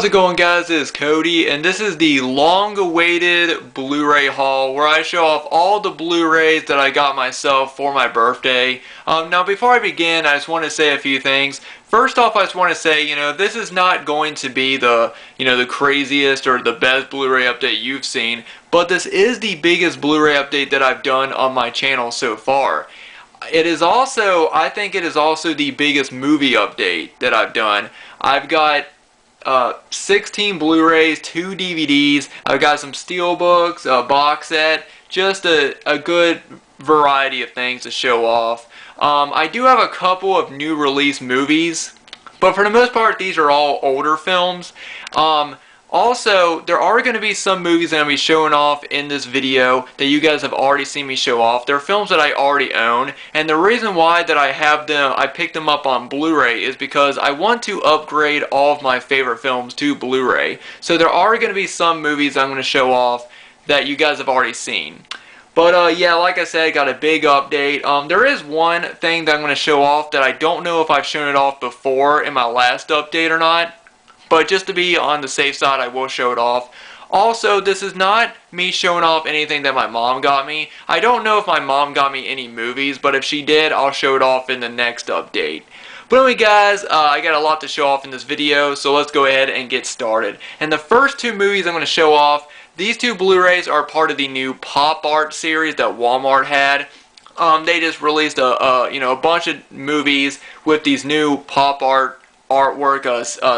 How's it going, guys? This is Cody, and this is the long-awaited Blu-ray haul where I show off all the Blu-rays that I got myself for my birthday. Now, before I begin, I just want to say a few things. First off, I just want to say, this is not going to be the, the craziest or the best Blu-ray update you've seen, but this is the biggest Blu-ray update that I've done on my channel so far. It is also, I think it is also the biggest movie update that I've done. I've got 16 Blu-rays, 2 DVDs, I've got some Steelbooks, a box set, just a good variety of things to show off. I do have a couple of new release movies, but for the most part these are all older films. Also, there are going to be some movies that I'm going to be showing off in this video that you guys have already seen me show off. They're films that I already own, and the reason why that I picked them up on Blu-ray is because I want to upgrade all of my favorite films to Blu-ray. So there are going to be some movies I'm going to show off that you guys have already seen. But yeah, like I said, got a big update. There is one thing that I'm going to show off that I don't know if I've shown it off before in my last update or not. But just to be on the safe side, I will show it off. Also, this is not me showing off anything that my mom got me. I don't know if my mom got me any movies, but if she did, I'll show it off in the next update. But anyway, guys, I got a lot to show off in this video, so let's go ahead and get started. And the first two movies I'm going to show off, these two Blu-rays are part of the new pop art series that Walmart had. They just released a bunch of movies with these new pop art artwork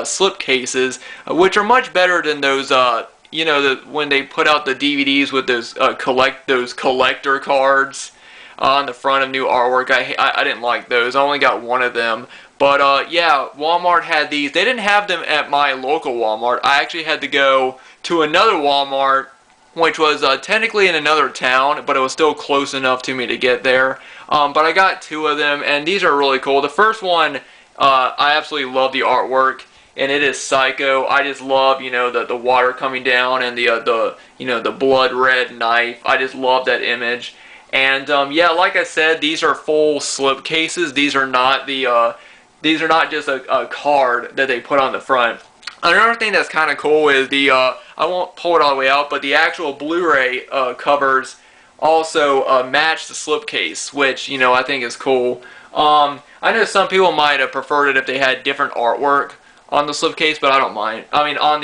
slipcases, which are much better than those when they put out the DVDs with those collector cards on the front of new artwork. I didn't like those. I only got one of them. But yeah, Walmart had these. They didn't have them at my local Walmart. I actually had to go to another Walmart, which was technically in another town, but it was still close enough to me to get there. But I got two of them, and these are really cool. The first one, I absolutely love the artwork, and it is psycho. I just love, the water coming down and the blood red knife. I just love that image. And yeah, like I said, these are full slip cases. These are not just a card that they put on the front. Another thing that's kind of cool is I won't pull it all the way out, but the actual Blu-ray covers also match the slipcase, which I think is cool. I know some people might have preferred it if they had different artwork on the slipcase, but I don't mind. I mean, on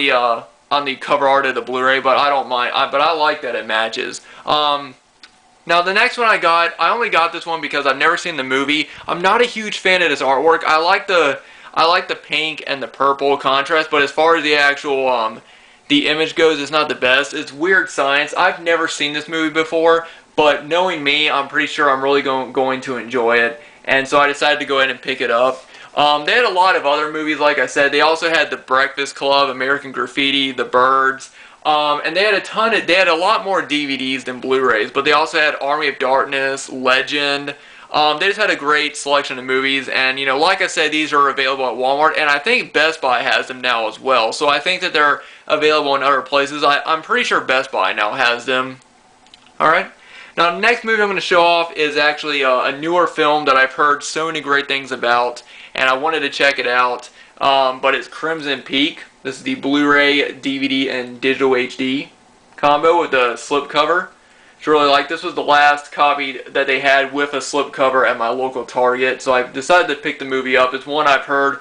the cover art of the Blu-ray, but I don't mind. But I like that it matches. Now the next one I only got this one because I've never seen the movie. I'm not a huge fan of this artwork. I like the pink and the purple contrast, but as far as the actual the image goes, it's not the best. It's Weird Science. I've never seen this movie before, but knowing me, I'm pretty sure I'm really going to enjoy it. And so I decided to go ahead and pick it up. They had a lot of other movies, like I said. They also had The Breakfast Club, American Graffiti, The Birds. And they had a lot more DVDs than Blu-rays. But they also had Army of Darkness, Legend. They just had a great selection of movies. And, like I said, these are available at Walmart. And I think Best Buy has them now as well. So I think that they're available in other places. I'm pretty sure Best Buy now has them. Alright. Now, the next movie I'm going to show off is actually a newer film that I've heard so many great things about, and I wanted to check it out, but it's Crimson Peak. This is the Blu-ray, DVD, and digital HD combo with the slipcover. It's really like, this was the last copy that they had with a slipcover at my local Target, so I decided to pick the movie up. It's one I've heard,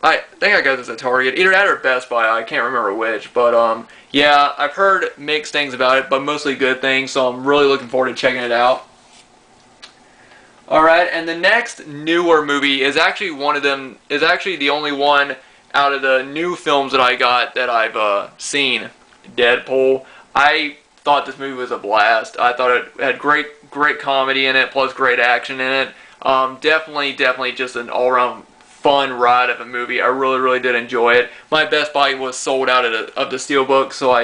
I think I got this at Target, either that or Best Buy, I can't remember which, but yeah, I've heard mixed things about it, but mostly good things, so I'm really looking forward to checking it out. Alright, and the next newer movie is actually the only one out of the new films that I got that I've seen, Deadpool. I thought this movie was a blast. I thought it had great comedy in it, plus great action in it. Definitely just an all-around fun ride of a movie. I really did enjoy it. My Best Buy was sold out of the Steelbooks, so I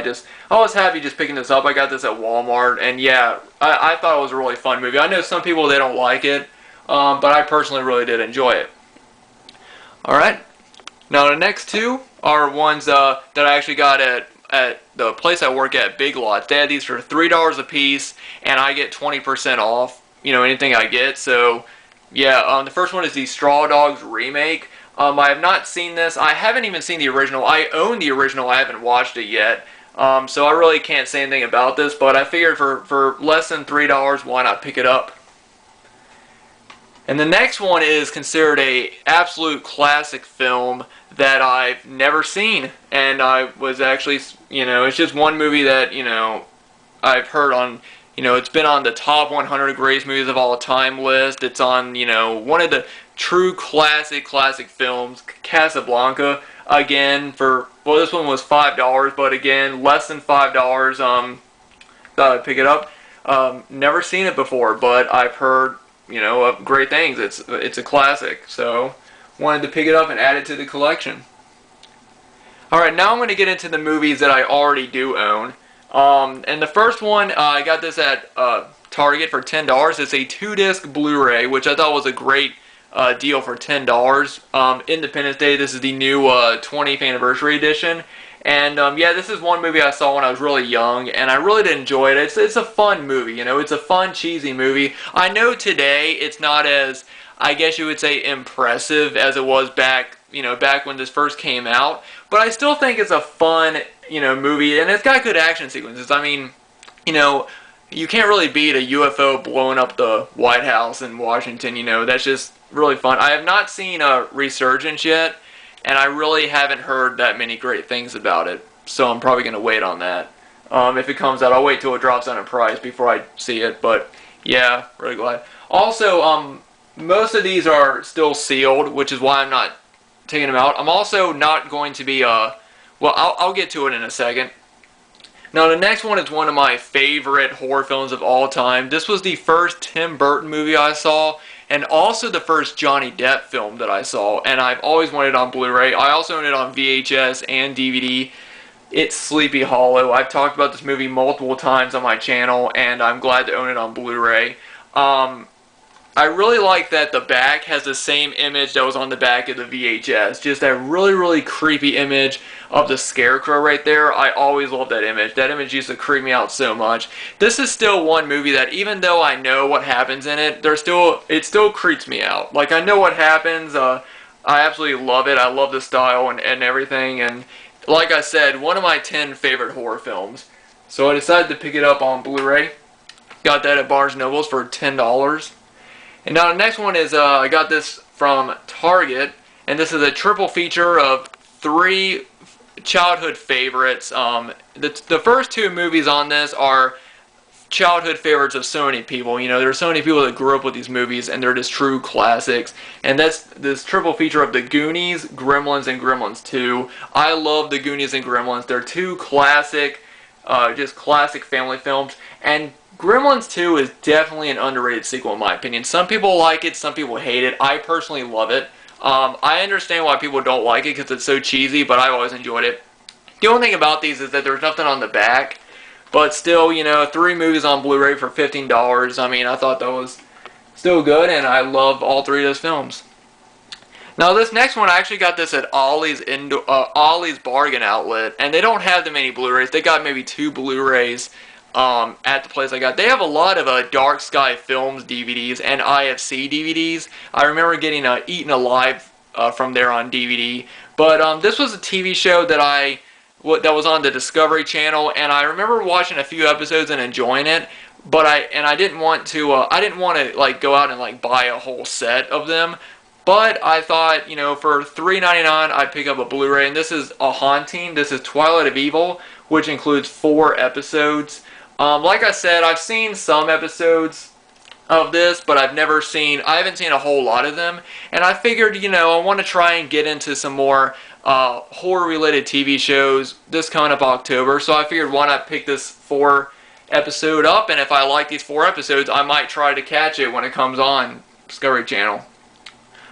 was happy just picking this up. I got this at Walmart, and yeah, I thought it was a really fun movie. I know some people, they don't like it, but I personally really did enjoy it. Alright, now the next two are ones that I actually got at the place I work at, Big Lots. They had these for $3 a piece, and I get 20% off, anything I get, so yeah, the first one is the Straw Dogs remake. I have not seen this. I haven't even seen the original. I own the original. I haven't watched it yet. So I really can't say anything about this, but I figured for less than $3, why not pick it up? And the next one is considered a absolute classic film that I've never seen. And I was actually, it's just one movie that, I've heard on, it's been on the top 100 greatest movies of all time list. It's on, one of the true classic films, Casablanca. Again, this one was $5, but again, less than $5, thought I'd pick it up. Never seen it before, but I've heard, of great things. It's a classic, so wanted to pick it up and add it to the collection. Alright, now I'm going to get into the movies that I already do own. And the first one, I got this at Target for $10. It's a 2-disc Blu-ray, which I thought was a great deal for $10. Independence Day, this is the new 20th anniversary edition. And yeah, this is one movie I saw when I was really young, and I really did enjoy it. It's a fun movie, it's a fun, cheesy movie. I know today it's not as, I guess you would say, impressive as it was back, back when this first came out. But I still think it's a fun, movie, and it's got good action sequences. I mean, you can't really beat a UFO blowing up the White House in Washington, that's just really fun. I have not seen a Resurgence yet, and I really haven't heard that many great things about it, so I'm probably going to wait on that. If it comes out, I'll wait till it drops down in price before I see it, but yeah, really glad. Also, most of these are still sealed, which is why I'm not taking them out. I'm also not going to be, well, I'll get to it in a second. Now, the next one is one of my favorite horror films of all time. This was the first Tim Burton movie I saw, and also the first Johnny Depp film that I saw, and I've always wanted it on Blu-ray. I also own it on VHS and DVD. It's Sleepy Hollow. I've talked about this movie multiple times on my channel, and I'm glad to own it on Blu-ray. I really like that the back has the same image that was on the back of the VHS. Just that really, really creepy image of the scarecrow right there. I always loved that image. That image used to creep me out so much. This is still one movie that, even though I know what happens in it, it still creeps me out. Like, I know what happens. I absolutely love it. I love the style and everything. And like I said, one of my 10 favorite horror films. So I decided to pick it up on Blu-ray. Got that at Barnes & Noble's for $10. And now the next one is, I got this from Target, and this is a triple feature of 3 childhood favorites. The first 2 movies on this are childhood favorites of so many people. There's so many people that grew up with these movies, and they're just true classics. And that's this triple feature of The Goonies, Gremlins, and Gremlins 2. I love The Goonies and Gremlins. They're 2 classic, just classic family films. And Gremlins 2 is definitely an underrated sequel in my opinion. Some people like it, some people hate it. I personally love it. I understand why people don't like it because it's so cheesy, but I've always enjoyed it. The only thing about these is that there's nothing on the back, but still, 3 movies on Blu-ray for $15. I mean, I thought that was still good, and I love all 3 of those films. Now, this next one, I actually got this at Ollie's Bargain Outlet, and they don't have that many Blu-rays. They got maybe 2 Blu-rays at the place I got. They have a lot of Dark Sky Films DVDs and IFC DVDs. I remember getting Eaten Alive from there on DVD. But this was a TV show that was on the Discovery Channel, and I remember watching a few episodes and enjoying it. But I didn't want to like go out and like buy a whole set of them. But I thought, for $3.99 I'd pick up a Blu-ray, and this is A Haunting. This is Twilight of Evil, which includes 4 episodes. Like I said, I've seen some episodes of this, but I haven't seen a whole lot of them. And I figured, I want to try and get into some more horror-related TV shows this coming up October. So I figured, why not pick this 4 episode up? And if I like these 4 episodes, I might try to catch it when it comes on Discovery Channel.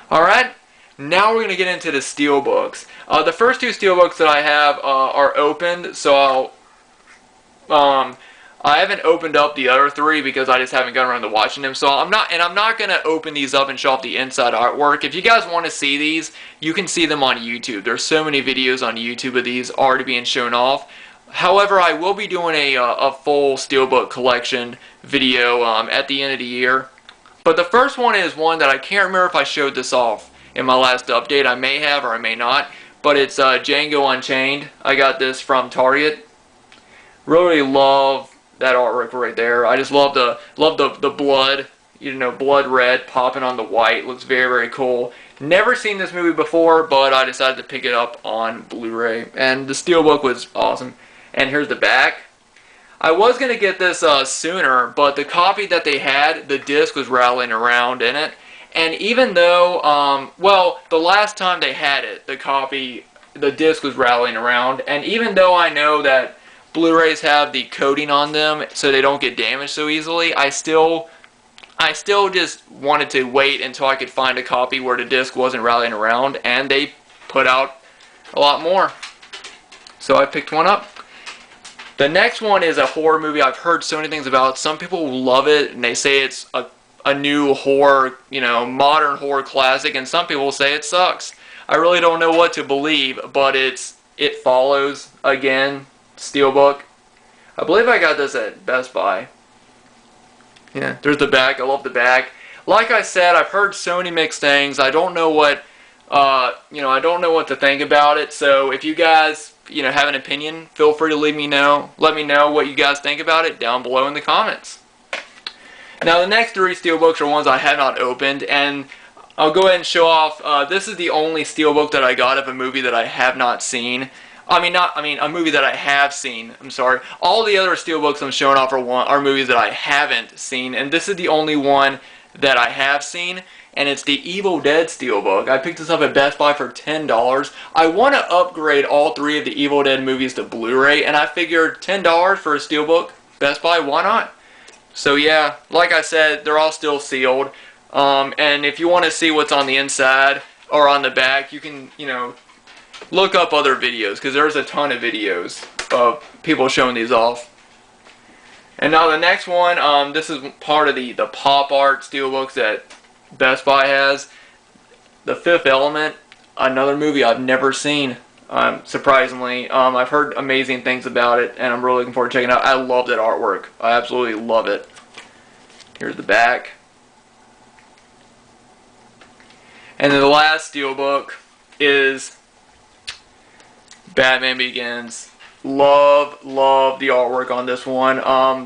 Alright, now we're going to get into the Steelbooks. The first 2 Steelbooks that I have are opened, so I haven't opened up the other 3 because I just haven't gotten around to watching them. So I'm not going to open these up and show off the inside artwork. If you guys want to see these, you can see them on YouTube. There's so many videos on YouTube of these already being shown off. However, I will be doing a full Steelbook collection video at the end of the year. But the first one is one that I can't remember if I showed this off in my last update. I may have or I may not. But it's Django Unchained. I got this from Target. Really love that artwork right there. I just love the blood, you know, blood red popping on the white. Looks very, very cool. Never seen this movie before, but I decided to pick it up on Blu-ray. And the steelbook was awesome. And here's the back. I was going to get this sooner, but the copy that they had, the disc was rattling around in it. And even though, well, the last time they had it, the disc was rattling around. And even though I know that Blu-rays have the coating on them so they don't get damaged so easily, I still just wanted to wait until I could find a copy where the disc wasn't rattling around, and they put out a lot more. So I picked one up. The next one is a horror movie I've heard so many things about. Some people love it, and they say it's a new horror, you know, modern horror classic, and some people say it sucks. I really don't know what to believe, but It Follows, again, steelbook. I believe I got this at Best Buy. Yeah, there's the back. I love the back. Like I said, I've heard so many mixed things. I don't know what, I don't know what to think about it. So if you guys, have an opinion, feel free to let me know what you guys think about it down below in the comments. Now the next three steelbooks are ones I have not opened, and I'll go ahead and show off. This is the only steelbook that I got of a movie that I have not seen. A movie that I have seen. I'm sorry. All the other steelbooks I'm showing off are movies that I haven't seen, and this is the only one that I have seen, and it's the Evil Dead steelbook. I picked this up at Best Buy for $10. I want to upgrade all three of the Evil Dead movies to Blu-ray, and I figured $10 for a steelbook, Best Buy, why not? So yeah, like I said, they're all still sealed, and if you want to see what's on the inside or on the back, you can, look up other videos, because there's a ton of videos of people showing these off. And now the next one, this is part of the pop art steelbooks that Best Buy has. The Fifth Element, another movie I've never seen, surprisingly. I've heard amazing things about it, and I'm really looking forward to checking it out. I love that artwork. I absolutely love it. Here's the back. And then the last steelbook is Batman Begins. Love the artwork on this one.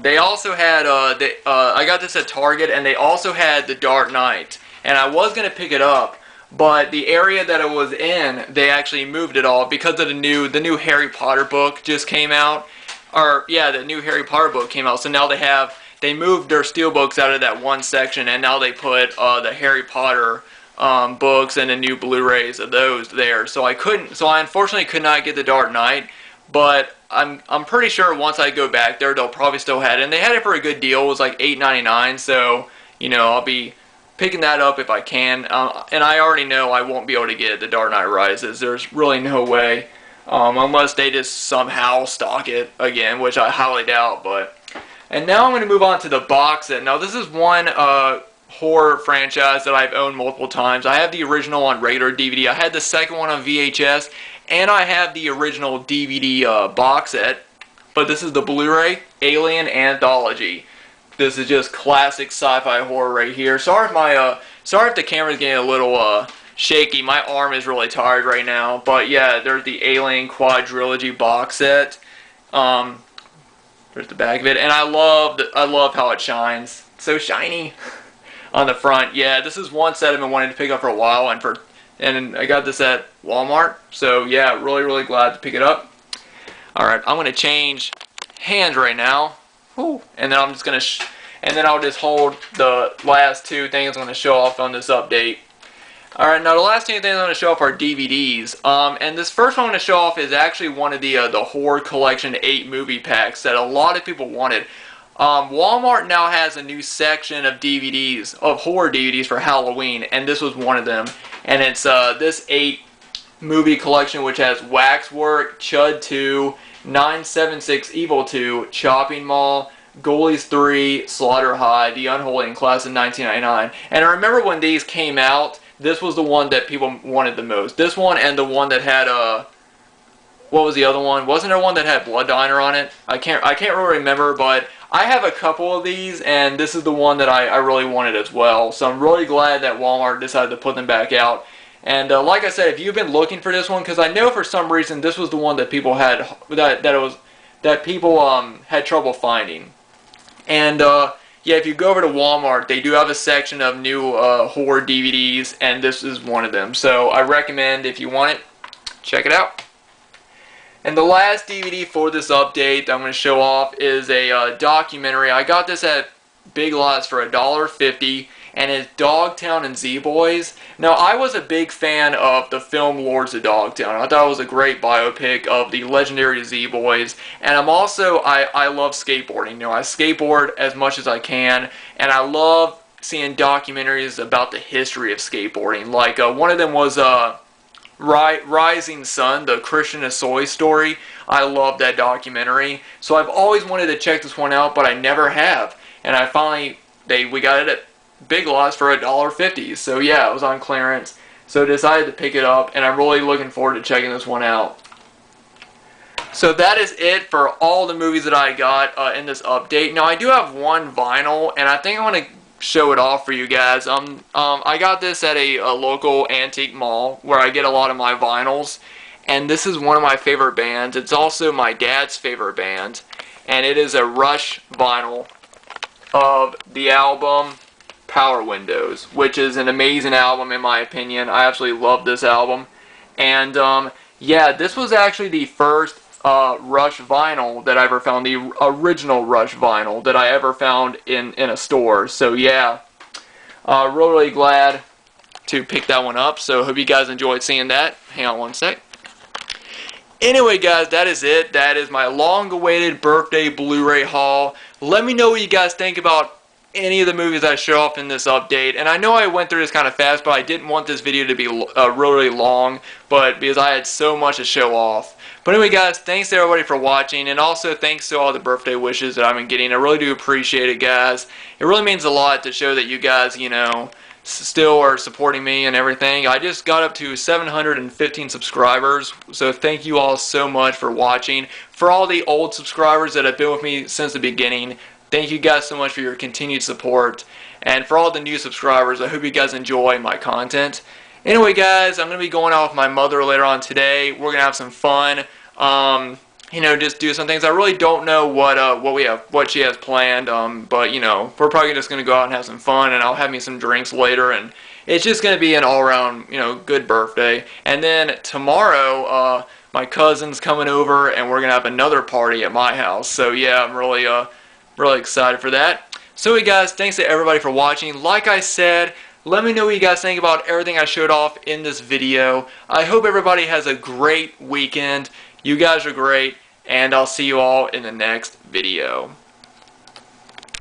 They also had, I got this at Target, and they also had The Dark Knight. And I was going to pick it up, but the area that it was in, they actually moved it all because of the new Harry Potter book just came out. Or, yeah, the new Harry Potter book came out. So now they moved their steelbooks out of that one section, and now they put the Harry Potter books and the new Blu-rays of those there. So I unfortunately could not get The Dark Knight, but I'm pretty sure once I go back there, they'll probably still have it. And they had it for a good deal. It was like $8.99, so, I'll be picking that up if I can. And I already know I won't be able to get The Dark Knight Rises. There's really no way, unless they just somehow stock it again, which I highly doubt. And now I'm going to move on to the box set. Now this is one horror franchise that I've owned multiple times. I have the original on regular DVD. I had the second one on VHS, and I have the original DVD box set. But this is the Blu-ray Alien Anthology. This is just classic sci-fi horror right here. Sorry if the camera's getting a little shaky. My arm is really tired right now. But yeah, there's the Alien Quadrilogy box set. There's the back of it, and I love how it shines. It's so shiny. On the front, yeah, this is one set I've been wanting to pick up for a while, and I got this at Walmart, so yeah, really glad to pick it up. Alright, I'm going to change hands right now, and then I'll just hold the last two things I'm going to show off on this update. Alright, now the last two things I'm going to show off are DVDs, and this first one I'm going to show off is actually one of the Horde Collection 8 movie packs that a lot of people wanted. Walmart now has a new section of DVDs, of horror DVDs for Halloween, and this was one of them. And it's this 8 movie collection, which has Waxwork, Chud 2, 976 Evil 2, Chopping Mall, Ghoulies 3, Slaughter High, The Unholy, and Class of 1999. And I remember when these came out, this was the one that people wanted the most. This one and the one that had what was the other one? Wasn't there one that had Blood Diner on it? I can't really remember, but I have a couple of these, and this is the one that I really wanted as well. So I'm really glad that Walmart decided to put them back out. And like I said, if you've been looking for this one, because I know for some reason this was the one that people had had trouble finding. And yeah, if you go over to Walmart, they do have a section of new horror DVDs, and this is one of them. So I recommend, if you want it, check it out. And the last DVD for this update that I'm going to show off is a documentary. I got this at Big Lots for $1.50, and it's Dogtown and Z-Boys. Now, I was a big fan of the film Lords of Dogtown. I thought it was a great biopic of the legendary Z-Boys. And I'm also, I love skateboarding. You know, I skateboard as much as I can, and I love seeing documentaries about the history of skateboarding. Like, one of them was Rising Sun, the Christian Asoy story. I love that documentary. So I've always wanted to check this one out, but I never have. And I finally, we got it at Big Lots for $1.50. So yeah, it was on clearance. So I decided to pick it up, and I'm really looking forward to checking this one out. So that is it for all the movies that I got in this update. Now I do have one vinyl, and I think I want to show it off for you guys. I got this at a local antique mall where I get a lot of my vinyls, and this is one of my favorite bands. It's also my dad's favorite band, and it is a Rush vinyl of the album Power Windows, which is an amazing album in my opinion. I absolutely love this album. And yeah, this was actually the first Rush vinyl that I ever found, the original Rush vinyl that I ever found in a store. So yeah, really glad to pick that one up. So hope you guys enjoyed seeing that. Hang on one sec. Anyway guys, that is it. That is my long-awaited birthday Blu-ray haul. Let me know what you guys think about any of the movies I show off in this update. And I know I went through this kind of fast, but I didn't want this video to be really long, but because I had so much to show off. But anyway guys, thanks to everybody for watching, and also thanks to all the birthday wishes that I've been getting. I really do appreciate it, guys. It really means a lot to show that you guys, you know, still are supporting me and everything. I just got up to 715 subscribers, so thank you all so much for watching. For all the old subscribers that have been with me since the beginning, thank you guys so much for your continued support. And for all the new subscribers, I hope you guys enjoy my content. Anyway guys, I'm going to be going out with my mother later on today. We're going to have some fun. You know, just do some things. I really don't know what she has planned, but you know, we're probably just going to go out and have some fun, and I'll have me some drinks later, and it's just going to be an all-around, you know, good birthday. And then tomorrow, my cousin's coming over, and we're going to have another party at my house. So yeah, I'm really excited for that. So hey guys, thanks to everybody for watching. Like I said, let me know what you guys think about everything I showed off in this video. I hope everybody has a great weekend. You guys are great, and I'll see you all in the next video.